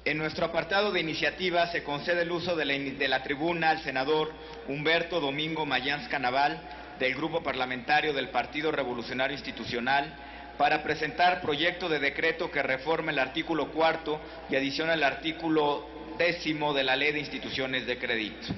En nuestro apartado de iniciativa se concede el uso de la tribuna al senador Humberto Domingo Mayans Canaval, del Grupo Parlamentario del Partido Revolucionario Institucional, para presentar proyecto de decreto que reforme el artículo 4 y adiciona el artículo 10 de la Ley de Instituciones de Crédito.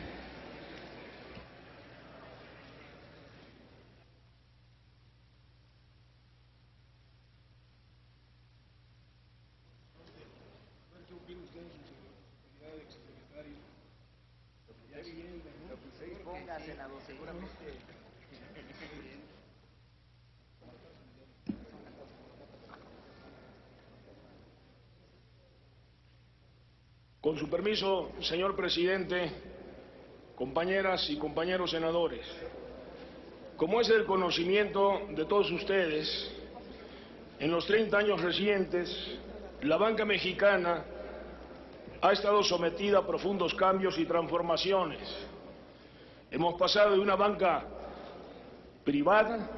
Con su permiso, señor presidente, compañeras y compañeros senadores, como es del conocimiento de todos ustedes, en los 30 años recientes, la banca mexicana ha estado sometida a profundos cambios y transformaciones. Hemos pasado de una banca privada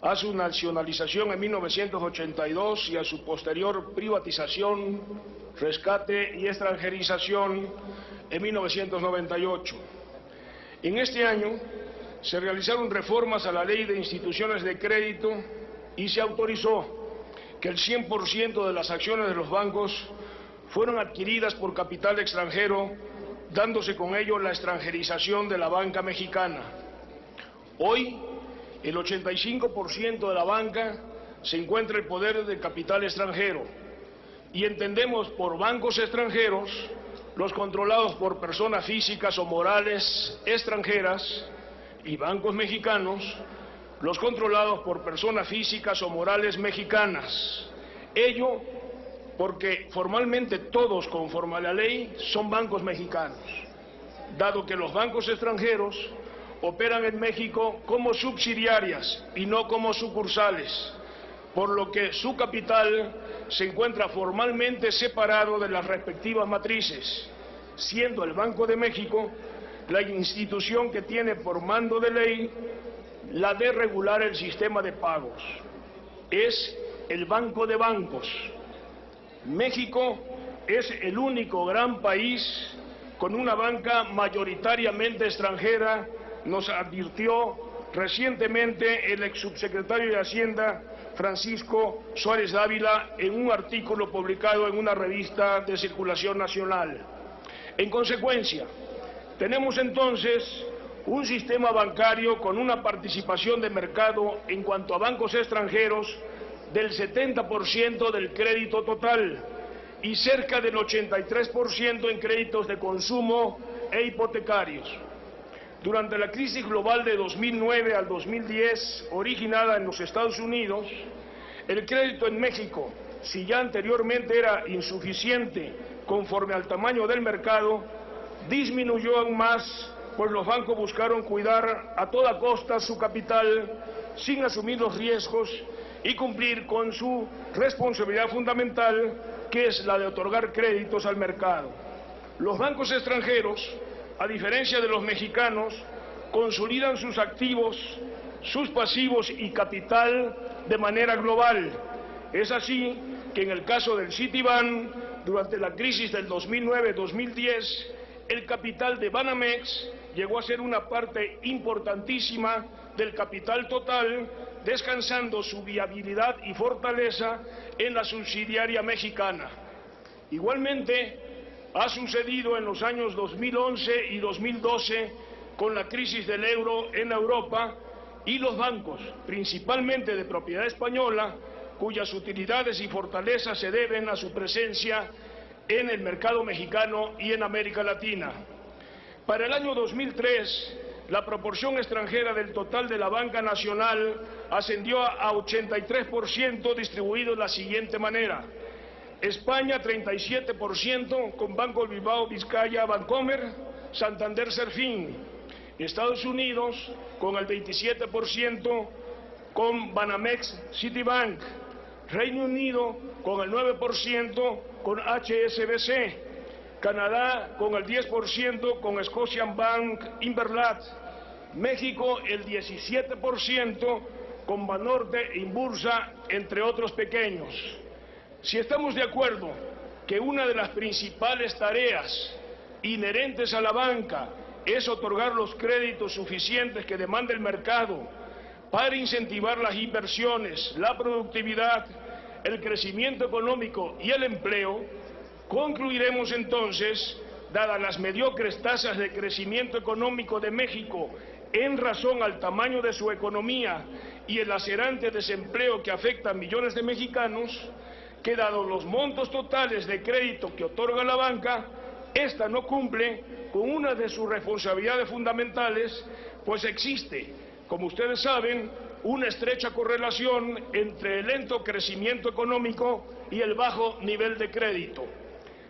a su nacionalización en 1982 y a su posterior privatización, rescate y extranjerización en 1998. En este año se realizaron reformas a la Ley de Instituciones de Crédito y se autorizó que el 100% de las acciones de los bancos fueron adquiridas por capital extranjero, dándose con ello la extranjerización de la banca mexicana. Hoy, el 85% de la banca se encuentra en poder del capital extranjero y entendemos por bancos extranjeros los controlados por personas físicas o morales extranjeras y bancos mexicanos los controlados por personas físicas o morales mexicanas. Ello porque formalmente todos, conforme a la ley, son bancos mexicanos, dado que los bancos extranjeros operan en México como subsidiarias y no como sucursales, por lo que su capital se encuentra formalmente separado de las respectivas matrices, siendo el Banco de México la institución que tiene por mando de ley la de regular el sistema de pagos. Es el banco de bancos. México es el único gran país con una banca mayoritariamente extranjera, nos advirtió recientemente el exsubsecretario de Hacienda, Francisco Suárez Dávila, en un artículo publicado en una revista de circulación nacional. En consecuencia, tenemos entonces un sistema bancario con una participación de mercado en cuanto a bancos extranjeros del 70% del crédito total y cerca del 83% en créditos de consumo e hipotecarios. Durante la crisis global de 2009 al 2010, originada en los Estados Unidos, el crédito en México, si ya anteriormente era insuficiente conforme al tamaño del mercado, disminuyó aún más, pues los bancos buscaron cuidar a toda costa su capital sin asumir los riesgos y cumplir con su responsabilidad fundamental, que es la de otorgar créditos al mercado. Los bancos extranjeros, a diferencia de los mexicanos, consolidan sus activos, sus pasivos y capital de manera global. Es así que en el caso del Citibank, durante la crisis del 2009-2010, el capital de Banamex llegó a ser una parte importantísima del capital total, descansando su viabilidad y fortaleza en la subsidiaria mexicana. Igualmente, ha sucedido en los años 2011 y 2012 con la crisis del euro en Europa y los bancos, principalmente de propiedad española, cuyas utilidades y fortalezas se deben a su presencia en el mercado mexicano y en América Latina. Para el año 2003, la proporción extranjera del total de la banca nacional ascendió a 83%, distribuido de la siguiente manera: España 37% con Banco Bilbao Vizcaya Bancomer, Santander Serfín; Estados Unidos con el 27% con Banamex Citibank; Reino Unido con el 9% con HSBC; Canadá con el 10% con Scotiabank Inverlat; México el 17% con Banorte e Inbursa, entre otros pequeños. Si estamos de acuerdo que una de las principales tareas inherentes a la banca es otorgar los créditos suficientes que demanda el mercado para incentivar las inversiones, la productividad, el crecimiento económico y el empleo, concluiremos entonces, dadas las mediocres tasas de crecimiento económico de México en razón al tamaño de su economía y el lacerante desempleo que afecta a millones de mexicanos, que dados los montos totales de crédito que otorga la banca, ésta no cumple con una de sus responsabilidades fundamentales, pues existe, como ustedes saben, una estrecha correlación entre el lento crecimiento económico y el bajo nivel de crédito.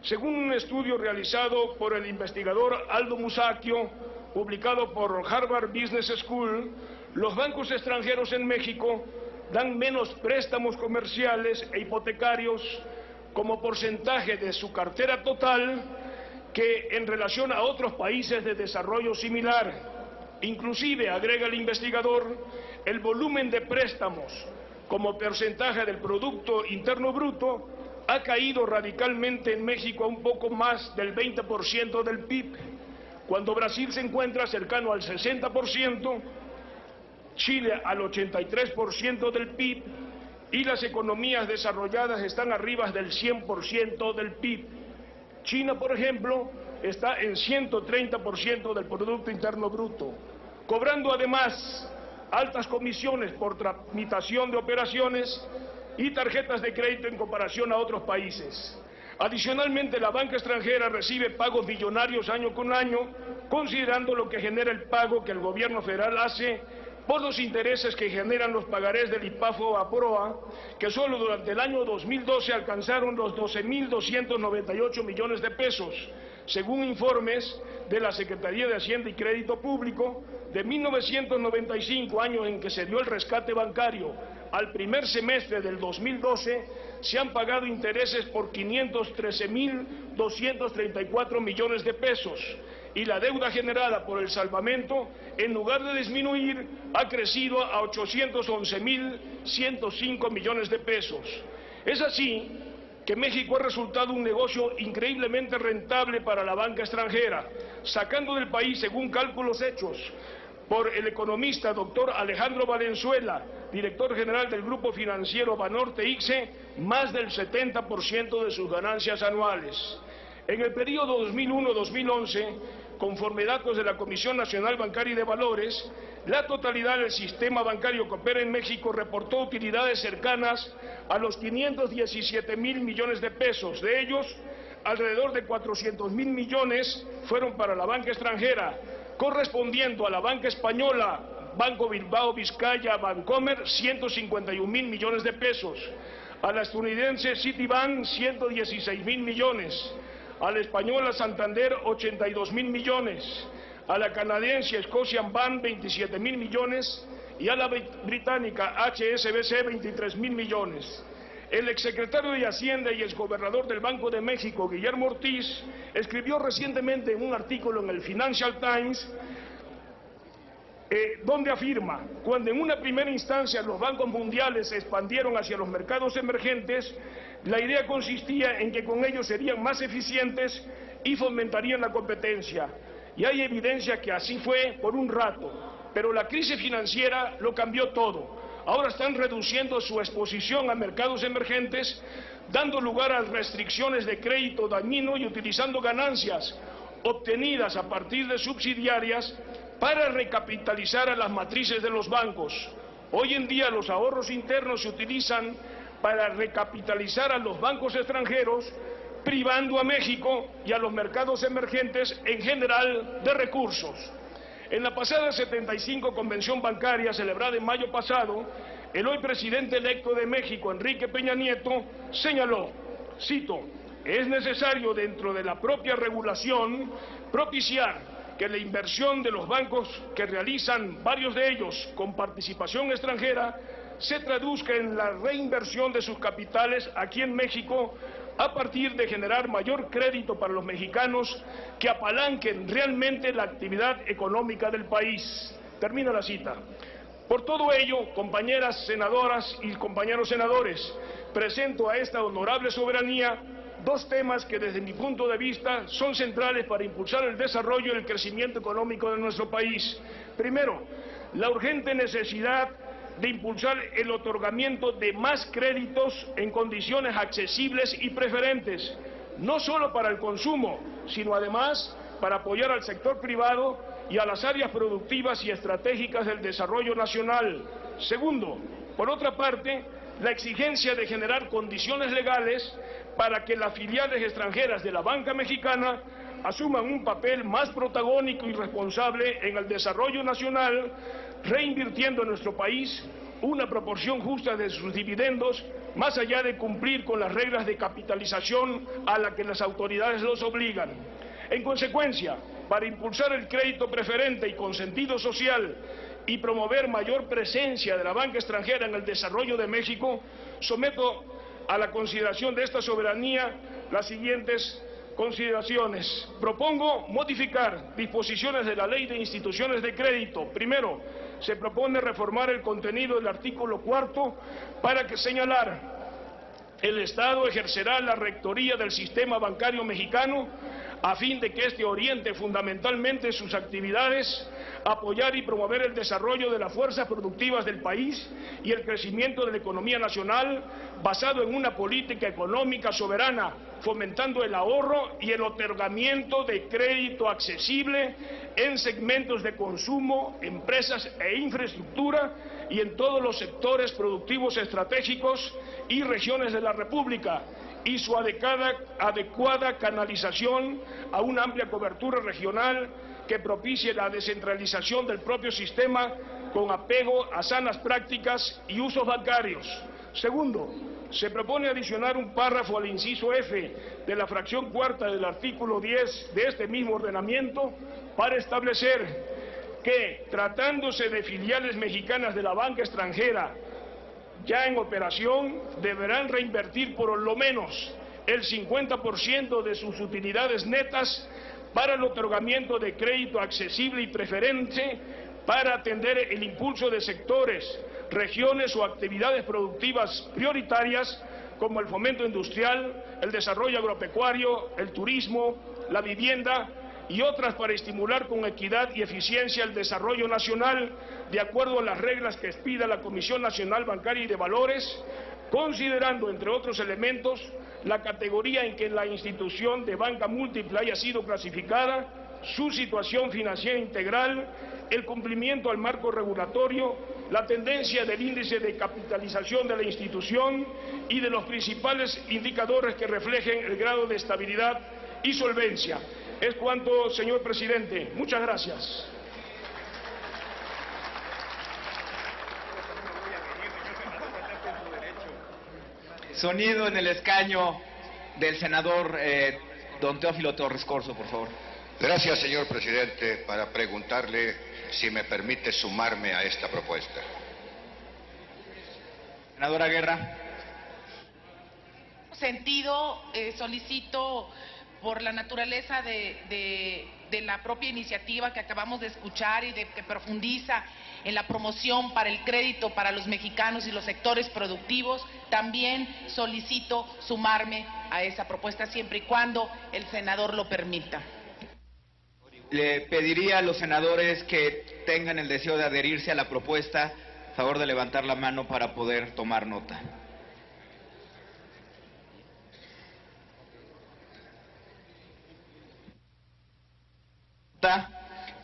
Según un estudio realizado por el investigador Aldo Musacchio, publicado por Harvard Business School, los bancos extranjeros en México dan menos préstamos comerciales e hipotecarios como porcentaje de su cartera total que en relación a otros países de desarrollo similar. Inclusive, agrega el investigador, el volumen de préstamos como porcentaje del Producto Interno Bruto ha caído radicalmente en México a un poco más del 20% del PIB, cuando Brasil se encuentra cercano al 60%, Chile al 83% del PIB y las economías desarrolladas están arriba del 100% del PIB. China, por ejemplo, está en 130% del Producto Interno Bruto, cobrando además altas comisiones por tramitación de operaciones y tarjetas de crédito en comparación a otros países. Adicionalmente, la banca extranjera recibe pagos millonarios año con año, considerando lo que genera el pago que el gobierno federal hace por los intereses que generan los pagarés del IPAFO a PROA, que solo durante el año 2012 alcanzaron los 12.298 millones de pesos, según informes de la Secretaría de Hacienda y Crédito Público. De 1995, año en que se dio el rescate bancario, al primer semestre del 2012, se han pagado intereses por 513.234 millones de pesos, y la deuda generada por el salvamento, en lugar de disminuir, ha crecido a 811.105 millones de pesos. Es así que México ha resultado un negocio increíblemente rentable para la banca extranjera, sacando del país, según cálculos hechos por el economista doctor Alejandro Valenzuela, director general del Grupo Financiero Banorte ICSE, más del 70% de sus ganancias anuales. En el periodo 2001-2011, conforme datos de la Comisión Nacional Bancaria y de Valores, la totalidad del sistema bancario que opera en México reportó utilidades cercanas a los 517.000 millones de pesos. De ellos, alrededor de 400.000 millones fueron para la banca extranjera, correspondiendo a la banca española, Banco Bilbao Vizcaya Bancomer, 151.000 millones de pesos, a la estadounidense Citibank, 116.000 millones, a la española Santander, 82.000 millones, a la canadiense Scotiabank, 27.000 millones, y a la británica HSBC, 23.000 millones. El exsecretario de Hacienda y exgobernador del Banco de México, Guillermo Ortiz, escribió recientemente en un artículo en el Financial Times, donde afirma: cuando en una primera instancia los bancos mundiales se expandieron hacia los mercados emergentes, la idea consistía en que con ellos serían más eficientes y fomentarían la competencia. Y hay evidencia que así fue por un rato, pero la crisis financiera lo cambió todo. Ahora están reduciendo su exposición a mercados emergentes, dando lugar a restricciones de crédito dañino y utilizando ganancias obtenidas a partir de subsidiarias para recapitalizar a las matrices de los bancos. Hoy en día los ahorros internos se utilizan para recapitalizar a los bancos extranjeros, privando a México y a los mercados emergentes en general de recursos. En la pasada 75 Convención Bancaria, celebrada en mayo pasado, el hoy presidente electo de México, Enrique Peña Nieto, señaló, cito: es necesario dentro de la propia regulación propiciar que la inversión de los bancos, que realizan varios de ellos con participación extranjera, se traduzca en la reinversión de sus capitales aquí en México, a partir de generar mayor crédito para los mexicanos que apalanquen realmente la actividad económica del país. Termina la cita. Por todo ello, compañeras senadoras y compañeros senadores, presento a esta honorable soberanía dos temas que desde mi punto de vista son centrales para impulsar el desarrollo y el crecimiento económico de nuestro país. Primero, la urgente necesidad de impulsar el otorgamiento de más créditos en condiciones accesibles y preferentes, no solo para el consumo, sino además para apoyar al sector privado y a las áreas productivas y estratégicas del desarrollo nacional. Segundo, por otra parte, la exigencia de generar condiciones legales para que las filiales extranjeras de la banca mexicana asuman un papel más protagónico y responsable en el desarrollo nacional, reinvirtiendo en nuestro país una proporción justa de sus dividendos, más allá de cumplir con las reglas de capitalización a las que las autoridades los obligan. En consecuencia, para impulsar el crédito preferente y con sentido social y promover mayor presencia de la banca extranjera en el desarrollo de México, someto a la consideración de esta soberanía las siguientes consideraciones. Propongo modificar disposiciones de la Ley de Instituciones de Crédito. Primero, se propone reformar el contenido del artículo 4 para que señalar: el Estado ejercerá la rectoría del sistema bancario mexicano a fin de que éste oriente fundamentalmente sus actividades, apoyar y promover el desarrollo de las fuerzas productivas del país y el crecimiento de la economía nacional basado en una política económica soberana, fomentando el ahorro y el otorgamiento de crédito accesible en segmentos de consumo, empresas e infraestructura y en todos los sectores productivos estratégicos y regiones de la República, y su adecuada canalización a una amplia cobertura regional que propicie la descentralización del propio sistema con apego a sanas prácticas y usos bancarios. Segundo, se propone adicionar un párrafo al inciso F de la fracción cuarta del artículo 10 de este mismo ordenamiento para establecer que, tratándose de filiales mexicanas de la banca extranjera ya en operación, deberán reinvertir por lo menos el 50% de sus utilidades netas para el otorgamiento de crédito accesible y preferente para atender el impulso de sectores, regiones o actividades productivas prioritarias como el fomento industrial, el desarrollo agropecuario, el turismo, la vivienda y otras para estimular con equidad y eficiencia el desarrollo nacional de acuerdo a las reglas que expida la Comisión Nacional Bancaria y de Valores, considerando, entre otros elementos, la categoría en que la institución de banca múltiple haya sido clasificada, su situación financiera integral, el cumplimiento al marco regulatorio, la tendencia del índice de capitalización de la institución y de los principales indicadores que reflejen el grado de estabilidad y solvencia. Es cuanto, señor presidente. Muchas gracias. Sonido en el escaño del senador don Teófilo Torres Corzo, por favor. Gracias, señor presidente, para preguntarle si me permite sumarme a esta propuesta. Senadora Guerra. Sentido, solicito, por la naturaleza de la propia iniciativa que acabamos de escuchar y que profundiza en la promoción para el crédito para los mexicanos y los sectores productivos, también solicito sumarme a esa propuesta siempre y cuando el senador lo permita. Le pediría a los senadores que tengan el deseo de adherirse a la propuesta, a favor de levantar la mano para poder tomar nota.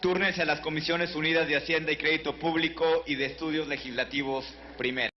Túrnense a las Comisiones Unidas de Hacienda y Crédito Público y de Estudios Legislativos primero.